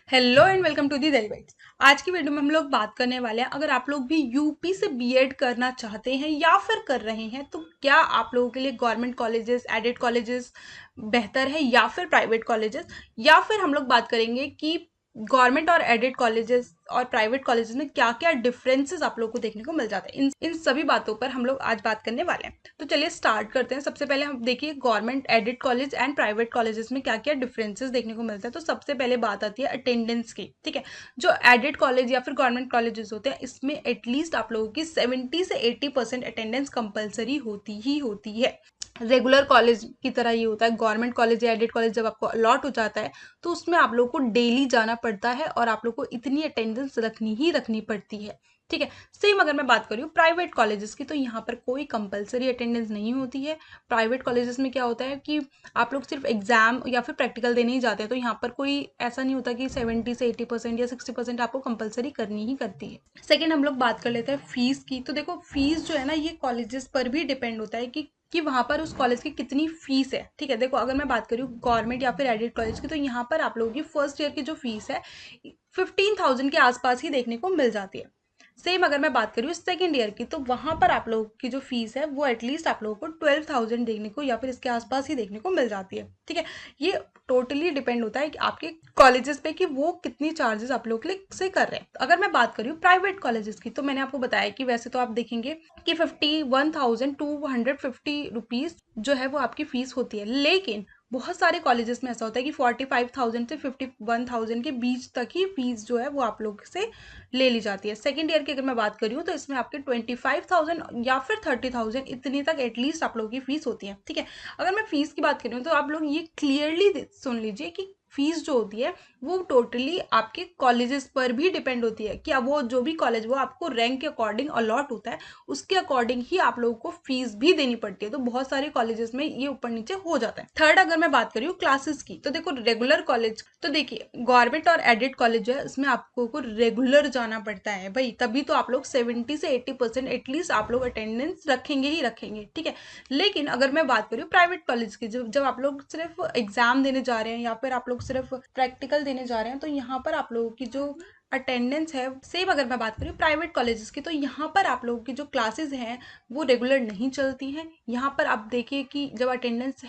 Hello and welcome to the Delhi bytes. आज की video में हम लोग बात करने वाले हैं, अगर आप लोग भी यूपी से बीएड करना चाहते हैं या फिर कर रहे हैं तो क्या आप लोगों के लिए गवर्नमेंट कॉलेजेस, एडेड कॉलेजेस बेहतर है या फिर प्राइवेट कॉलेजेस, या फिर हम लोग बात करेंगे कि गवर्नमेंट और एडेड कॉलेजेस और प्राइवेट कॉलेजेस में क्या क्या डिफरेंसेस आप लोग को देखने को मिल जाते हैं। इन सभी बातों पर हम लोग आज बात करने वाले हैं। तो चलिए स्टार्ट करते हैं। सबसे पहले हम देखिए government, added college and private colleges में क्या क्या डिफरेंसेस देखने को मिलता है। तो सबसे पहले बात आती है अटेंडेंस की। ठीक है, जो एडेड कॉलेज या फिर गवर्नमेंट कॉलेजेस होते हैं इसमें एटलीस्ट आप लोगों की 70 से 80% अटेंडेंस कंपलसरी होती ही होती है। रेगुलर कॉलेज की तरह ये होता है, गवर्नमेंट कॉलेज या एडेड कॉलेज जब आपको अलॉट हो जाता है तो उसमें आप लोग को डेली जाना पड़ता है और आप लोग को इतनी अटेंडेंस रखनी ही रखनी पड़ती है। ठीक है, सेम अगर मैं बात करूँ प्राइवेट कॉलेजेस की तो यहाँ पर कोई कंपलसरी अटेंडेंस नहीं होती है। प्राइवेट कॉलेजेस में क्या होता है कि आप लोग सिर्फ एग्जाम या फिर प्रैक्टिकल देने ही जाते हैं, तो यहाँ पर कोई ऐसा नहीं होता कि 70 से 80% या 60% आपको कंपलसरी करनी ही करती है। सेकेंड हम लोग बात कर लेते हैं फीस की। तो देखो फीस जो है ना, ये कॉलेजेस पर भी डिपेंड होता है कि वहाँ पर उस कॉलेज की कितनी फीस है। ठीक है, देखो अगर मैं बात करूँ गवर्नमेंट या फिर एडेड कॉलेज की तो यहाँ पर आप लोगों की फर्स्ट ईयर की जो फीस है 15,000 के आसपास ही देखने को मिल जाती है। सेम अगर मैं बात करूँ सेकेंड ईयर की तो वहाँ पर आप लोगों की जो फीस है वो एटलीस्ट आप लोगों को 12,000 देखने को या फिर इसके आसपास ही देखने को मिल जाती है। ठीक है, ये टोटली डिपेंड होता है कि आपके कॉलेजेस पे कि वो कितनी चार्जेस आप लोग के लिए से कर रहे हैं। अगर मैं बात करूँ प्राइवेट कॉलेजेस की तो मैंने आपको बताया कि वैसे तो आप देखेंगे कि 51,250 रुपीज जो है वो आपकी फीस होती है, लेकिन बहुत सारे कॉलेजेस में ऐसा होता है कि 45,000 से 51,000 के बीच तक ही फीस जो है वो आप लोग से ले ली जाती है। सेकेंड ईयर की अगर मैं बात करूँ तो इसमें आपके 25,000 या फिर 30,000 इतनी तक एटलीस्ट आप लोगों की फीस होती है। ठीक है, अगर मैं फीस की बात करूँ तो आप लोग ये क्लियरली सुन लीजिए कि फीस जो होती है वो टोटली आपके कॉलेजेस पर भी डिपेंड होती है कि अब वो जो भी कॉलेज वो आपको रैंक के अकॉर्डिंग अलॉट होता है उसके अकॉर्डिंग ही आप लोगों को फीस भी देनी पड़ती है। तो बहुत सारे कॉलेजेस में ये ऊपर नीचे हो जाता है। थर्ड अगर मैं बात करूँ क्लासेस की तो देखो रेगुलर कॉलेज तो देखिए गवर्नमेंट और एडेड कॉलेज जो है इसमें आपको को रेगुलर जाना पड़ता है भाई, तभी तो आप लोग 70 से 80% एटलीस्ट आप लोग अटेंडेंस रखेंगे ही रखेंगे। ठीक है, लेकिन अगर मैं बात करूँ प्राइवेट कॉलेज की जब आप लोग सिर्फ एग्जाम देने जा रहे हैं या फिर आप लोग सिर्फ प्रैक्टिकल देने जा रहे हैं तो यहाँ पर आप लोगों की जो अटेंडेंस है, सेम अगर मैं बात करूँ प्राइवेट कॉलेजेस की तो यहाँ पर आप लोगों की जो क्लासेस हैं वो रेगुलर नहीं चलती हैं। यहाँ पर आप देखिए कि जब अटेंडेंस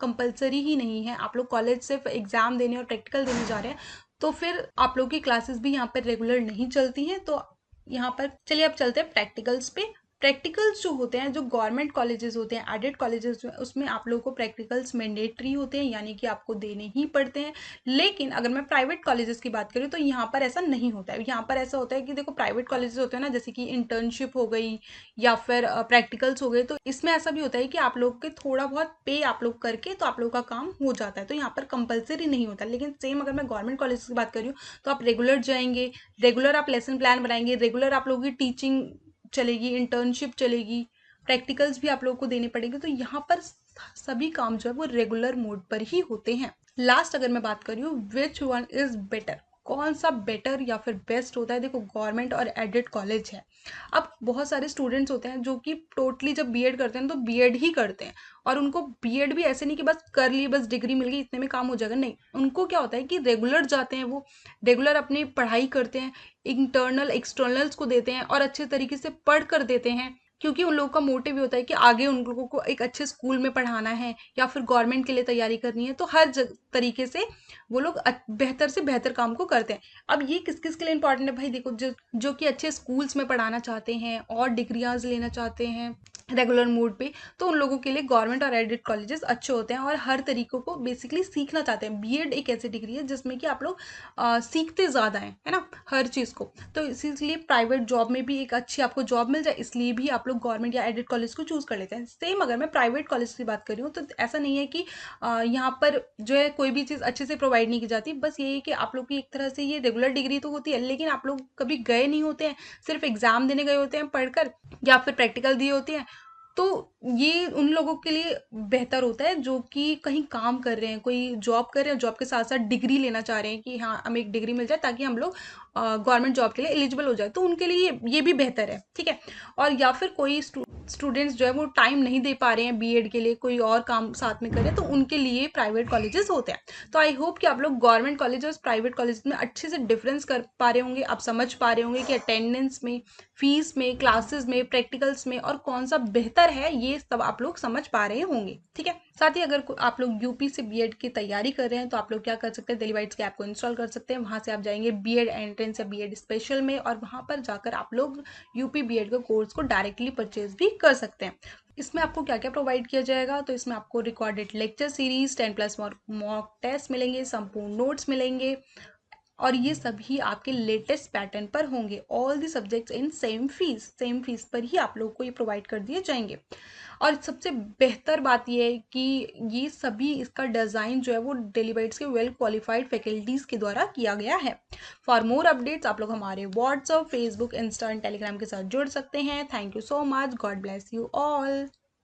कंपलसरी ही नहीं है, आप लोग कॉलेज सिर्फ एग्जाम देने और प्रैक्टिकल देने जा रहे हैं तो फिर आप लोग की क्लासेस भी यहाँ पर रेगुलर नहीं चलती हैं। तो यहाँ पर चलिए अब चलते हैं प्रैक्टिकल्स पे। प्रैक्टिकल्स जो होते हैं, जो गवर्नमेंट कॉलेजेस होते हैं, एडेड कॉलेजेस जो है उसमें आप लोगों को प्रैक्टिकल्स मैंडेटरी होते हैं, यानी कि आपको देने ही पड़ते हैं। लेकिन अगर मैं प्राइवेट कॉलेजेस की बात करूँ तो यहाँ पर ऐसा नहीं होता है। यहाँ पर ऐसा होता है कि देखो प्राइवेट कॉलेजेस होते हैं ना, जैसे कि इंटर्नशिप हो गई या फिर प्रैक्टिकल्स हो गए, तो इसमें ऐसा भी होता है कि आप लोग के थोड़ा बहुत पे आप लोग करके तो आप लोग का काम हो जाता है, तो यहाँ पर कंपलसरी नहीं होता। लेकिन सेम अगर मैं गवर्नमेंट कॉलेज की बात करूँ तो आप रेगुलर जाएंगे, रेगुलर आप लेसन प्लान बनाएंगे, रेगुलर आप लोगों की टीचिंग चलेगी, इंटर्नशिप चलेगी, प्रैक्टिकल्स भी आप लोगों को देने पड़ेंगे। तो यहाँ पर सभी काम जो है वो रेगुलर मोड पर ही होते हैं। लास्ट अगर मैं बात करूँ विच वन इज बेटर, कौन सा बेटर या फिर बेस्ट होता है, देखो गवर्नमेंट और एडेड कॉलेज है। अब बहुत सारे स्टूडेंट्स होते हैं जो कि टोटली जब बीएड करते हैं तो बीएड ही करते हैं, और उनको बीएड भी ऐसे नहीं कि बस कर ली, बस डिग्री मिल गई इतने में काम हो जाएगा, नहीं, उनको क्या होता है कि रेगुलर जाते हैं, वो रेगुलर अपनी पढ़ाई करते हैं, इंटरनल एक्सटर्नल्स को देते हैं और अच्छे तरीके से पढ़ कर देते हैं, क्योंकि उन लोगों का मोटिव भी होता है कि आगे उन लोगों को एक अच्छे स्कूल में पढ़ाना है या फिर गवर्नमेंट के लिए तैयारी करनी है। तो हर तरीके से वो लोग बेहतर से बेहतर काम को करते हैं। अब ये किस किस के लिए इंपॉर्टेंट है भाई, देखो जो कि अच्छे स्कूल्स में पढ़ाना चाहते हैं और डिग्रियां लेना चाहते हैं रेगुलर मोड पे, तो उन लोगों के लिए गवर्नमेंट और एडेड कॉलेजेस अच्छे होते हैं और हर तरीकों को बेसिकली सीखना चाहते हैं। बीएड एक ऐसी डिग्री है जिसमें कि आप लोग सीखते ज़्यादा हैं, है ना, हर चीज़ को। तो इसीलिए प्राइवेट जॉब में भी एक अच्छी आपको जॉब मिल जाए, इसलिए भी आप लोग गवर्नमेंट या एडेड कॉलेज को चूज़ कर लेते हैं। सेम अगर मैं प्राइवेट कॉलेज की बात कर रही हूँ तो ऐसा नहीं है कि यहाँ पर जो है कोई भी चीज़ अच्छे से प्रोवाइड नहीं की जाती, बस ये है कि आप लोग की एक तरह से ये रेगुलर डिग्री तो होती है, लेकिन आप लोग कभी गए नहीं होते हैं, सिर्फ एग्जाम देने गए होते हैं पढ़कर या फिर प्रैक्टिकल दिए होते हैं। तो ये उन लोगों के लिए बेहतर होता है जो कि कहीं काम कर रहे हैं, कोई जॉब कर रहे हैं, जॉब के साथ साथ डिग्री लेना चाह रहे हैं कि हाँ हमें एक डिग्री मिल जाए ताकि हम लोग गवर्नमेंट जॉब के लिए एलिजिबल हो जाए, तो उनके लिए ये भी बेहतर है। ठीक है, और या फिर कोई स्टूडेंट्स जो है वो टाइम नहीं दे पा रहे हैं बीएड के लिए, कोई और काम साथ में करें, तो उनके लिए प्राइवेट कॉलेजेस होते हैं। तो आई होप कि आप लोग गवर्नमेंट कॉलेज और प्राइवेट कॉलेज में अच्छे से डिफरेंस कर पा रहे होंगे, आप समझ पा रहे होंगे कि अटेंडेंस में, फीस में, क्लासेस में, प्रैक्टिकल्स में और कौन सा बेहतर है, ये सब आप लोग समझ पा रहे होंगे। ठीक है, साथ ही अगर आप लोग यूपी से बीएड की तैयारी कर रहे हैं तो आप लोग क्या कर सकते हैं, दिल्ली बाइट्स के ऐप को इंस्टॉल कर सकते हैं। वहां से आप जाएंगे बीएड एंट्रेंस या बीएड स्पेशल में, और वहां पर जाकर आप लोग यूपी बीएड का कोर्स को डायरेक्टली परचेज भी कर सकते हैं। इसमें आपको क्या क्या प्रोवाइड किया जाएगा, तो इसमें आपको recorded lecture series, 10+ mock test मिलेंगे, संपूर्ण नोट्स मिलेंगे, और ये सभी आपके लेटेस्ट पैटर्न पर होंगे। All the subjects in same fees पर ही आप लोग को ये प्रोवाइड कर दिए जाएंगे। और सबसे बेहतर बात ये है कि ये सभी, इसका डिज़ाइन जो है वो डेलीबाइट्स के वेल क्वालिफाइड फैकल्टीज़ के द्वारा किया गया है। फॉर मोर अपडेट्स आप लोग हमारे WhatsApp, Facebook, Insta and Telegram के साथ जुड़ सकते हैं। Thank you so much, God bless you all.